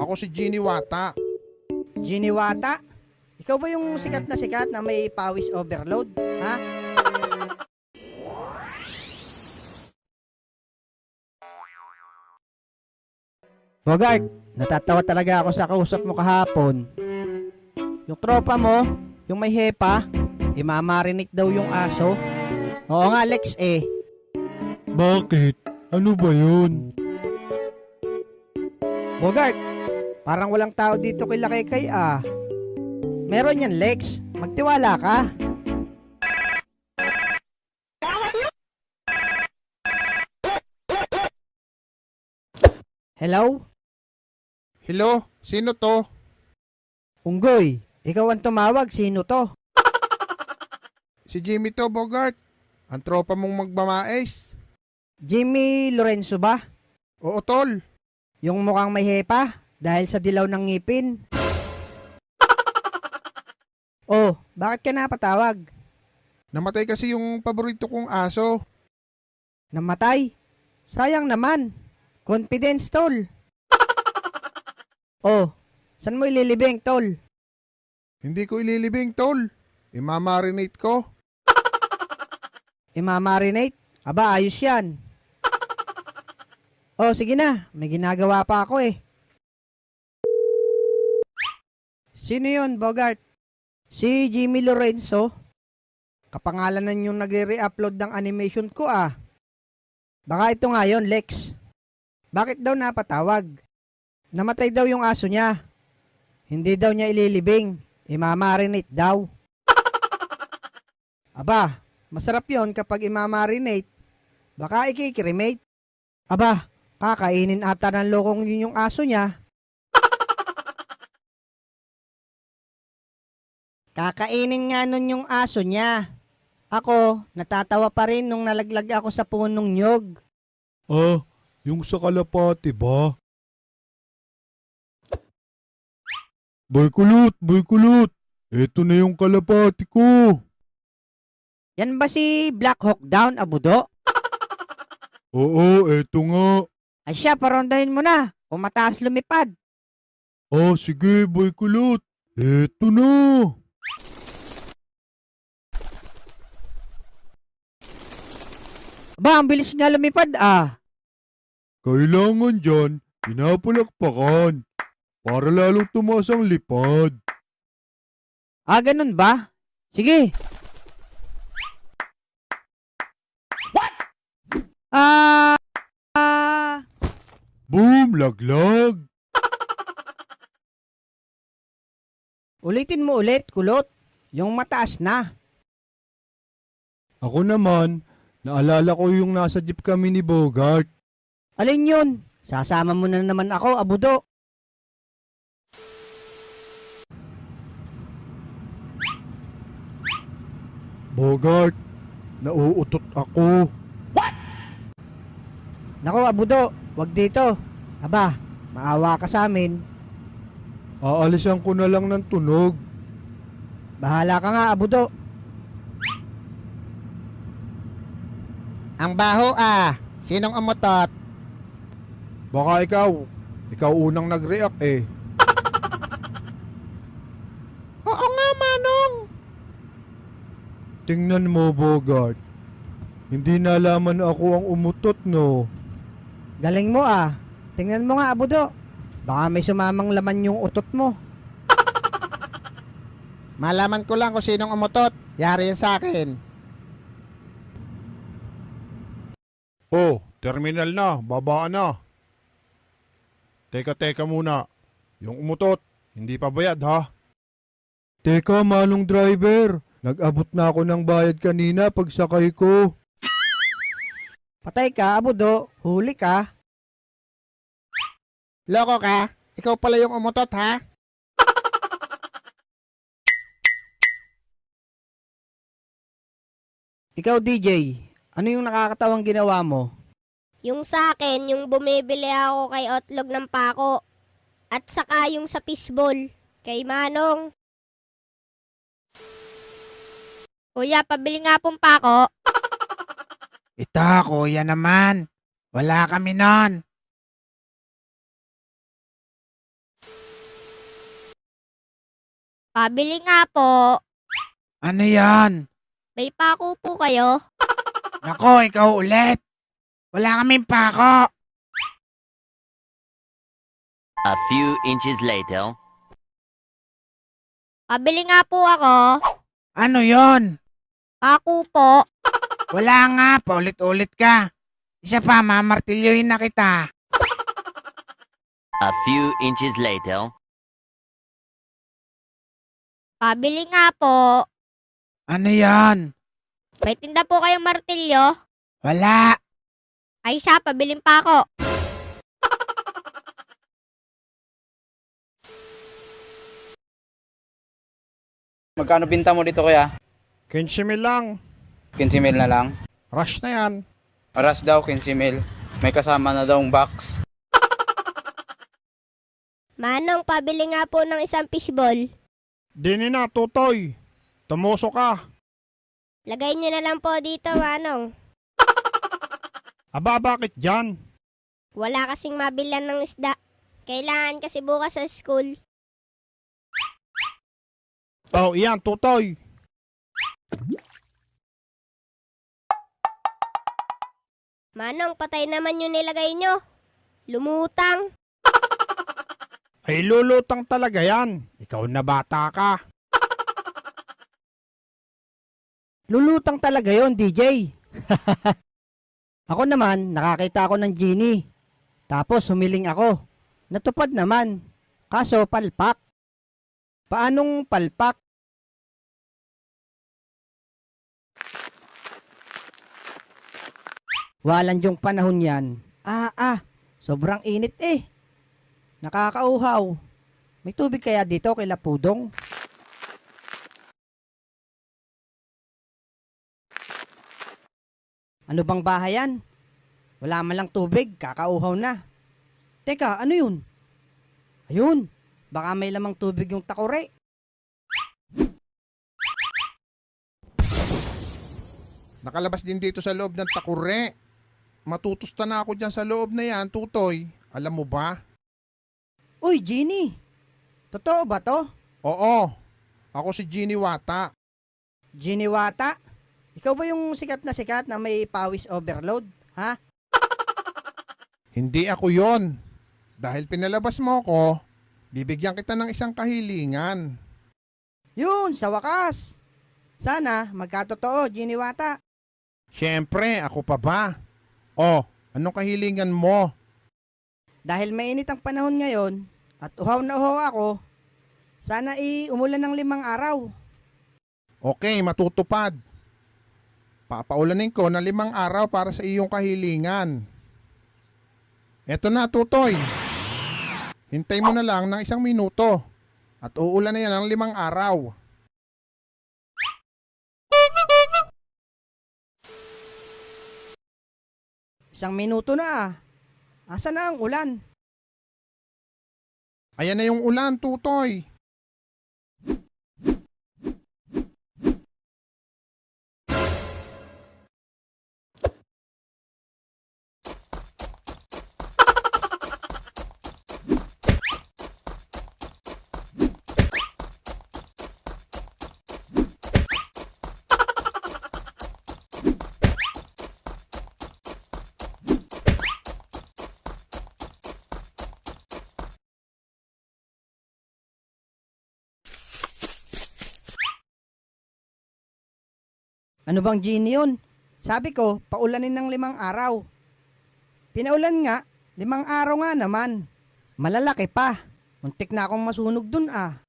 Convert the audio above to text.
Ako si Ginny Wata. Giniwata? Ikaw ba yung sikat na may pawis overload? Ha? Bogart, natatawa talaga ako sa kausap mo kahapon. Yung tropa mo, yung may hepa, imamarinik daw yung aso. Oo nga, Lex eh. Bakit? Ano ba yun? Bogart, parang walang tao dito kay Lakay ah. Meron yan, Lex. Magtiwala ka. Hello? Hello? Sino to? Unggoy, ikaw ang tumawag. Sino to? Si Jimmy to, Bogart. Ang tropa mong magbamais. Jimmy Lorenzo ba? Oo, tol. Yung mukhang may hepa dahil sa dilaw ng ngipin. Oh, bakit ka napatawag? Namatay kasi yung paborito kong aso. Namatay? Sayang naman. Confidence, tol. Oh, saan mo ililibing, tol? Hindi ko ililibing, tol. Imamarinate ko. Imamarinate? Aba, ayos yan. Oh, sige na. May ginagawa pa ako eh. Sino yun, Bogart? Si Jimmy Lorenzo. Kapangalanan yung nagre-re-upload ng animation ko ah. Baka ito nga yun, Lex. Bakit daw napatawag? Namatay daw yung aso niya. Hindi daw niya ililibing. Imamarinate daw. Aba, masarap yon kapag imamarinate. Baka ikikremate. Aba, kakainin ata ng lokong yun yung aso niya. Kakainin nga nun yung aso niya. Ako, natatawa pa rin nung nalaglag ako sa punong nyog. Ah, yung sa kalapati ba? Boy kulot. Eto na yung kalapati ko. Yan ba si Black Hawk Down, Abudo? Oo, eto nga. Ay siya, parondahin mo na. Kung mataas lumipad. Ah, sige, boy kulot. Eto na. Aba, ang bilis nga lumipad ah. Kailangan dyan, pinapalakpakan. Para lalong tumaas ang lipad. Ah, ganun ba? Sige. What? Boom! Laglag! Ulitin mo ulit, kulot. Yung mataas na. Ako naman, naalala ko yung nasa jeep kami ni Bogart. Alin yun? Sasama mo na naman ako, Abudo. Bogart, nauutot ako. Nako, Abudo, wag dito. Aba, maawa ka sa amin. Aalisan ko na lang ng tunog. Bahala ka nga, Abudo. Ang baho ah. Sinong umutot? Baka ikaw. Ikaw unang nag-react eh. Oo nga, Manong. Tingnan mo, Bogart. Hindi nalaman ako ang umutot, no? Galing mo ah. Tingnan mo nga, Abudo. Baka may sumamang laman yung utot mo. Malaman ko lang kung sinong umutot. Yari yan sa akin. Oh, terminal na. Babaan na. Teka muna. Yung umutot, hindi pa bayad ha? Teka, manong driver. Nag-abot na ako ng bayad kanina pagsakay ko. Patay ka, Abudo. Huli ka. Loko ka? Ikaw pala yung umutot ha? Ikaw, DJ. Ano yung nakakatawang ginawa mo? Yung sa akin, yung bumibili ako kay Otlog ng pako. At saka yung sa fishball, kay Manong. Kuya, pabili nga pong pako. Ito, kuya naman. Wala kami nun. Pabili nga po. Ano yan? May pako po kayo? Nako, ikaw ulit. Wala kaming pako. A few inches later. Pabili nga po ako. Ano yon? Pako po. Wala nga, paulit-ulit ka. Isa pa, mamartilyohin na kita. A few inches later. Pabili nga po. Ano yan? May tinda po kayong martilyo? Wala. Ay siya, pabiling pa ako. Magkano binta mo dito kuya? 15 mil lang. 15 mil na lang. Rush na yan. Oras daw 15 mil. May kasama na daw box. Manong, pabili nga po ng isang fishball. Dini na, tutoy. Tumuso ka. Lagay niyo na lang po dito, Manong. Aba, bakit dyan? Wala kasing mabilan ng isda. Kailangan kasi bukas sa school. Oh, iyan, tutoy. Manong, patay naman yung nilagay nyo. Lumutang. Ay, lulutang talaga yan. Ikaw na bata ka. Lulutang talaga yon, DJ. Ako naman, nakakita ako ng genie. Tapos humiling ako. Natupad naman. Kaso palpak. Paanong palpak? Walang yung panahon yan. Sobrang init eh. Nakakauhaw. May tubig kaya dito kay Lapudong? Ano bang bahayan? Wala man lang tubig, kakauhaw na. Teka, ano yun? Ayun, baka may lamang tubig yung takore. Nakalabas din dito sa loob ng takure. Matutusta na ako dyan sa loob na yan, tutoy. Alam mo ba? Uy, Genie! Totoo ba to? Oo. Ako si Genie Wata. Genie Wata? Ikaw ba yung sikat na may pawis overload? Ha? Hindi ako yon. Dahil pinalabas mo ko, bibigyan kita ng isang kahilingan. Yun, sa wakas. Sana magkatotoo, Genie Wata. Siyempre, ako pa ba? Oh, anong kahilingan mo? Dahil mainit ang panahon ngayon at uhaw na uhaw ako, sana umulan ng 5 araw. Okay, matutupad. Papaulanin ko ng 5 araw para sa iyong kahilingan. Eto na, tutoy. Hintay mo na lang ng 1 minuto at uulan na yan ng 5 araw. Isang minuto na. Asa na ang ulan? Ayan na yung ulan, tutoy. Ano bang Genie yun? Sabi ko, paulanin ng 5 araw. Pinaulan nga, 5 araw nga naman. Malalaki pa. Muntik na akong masunog dun ah.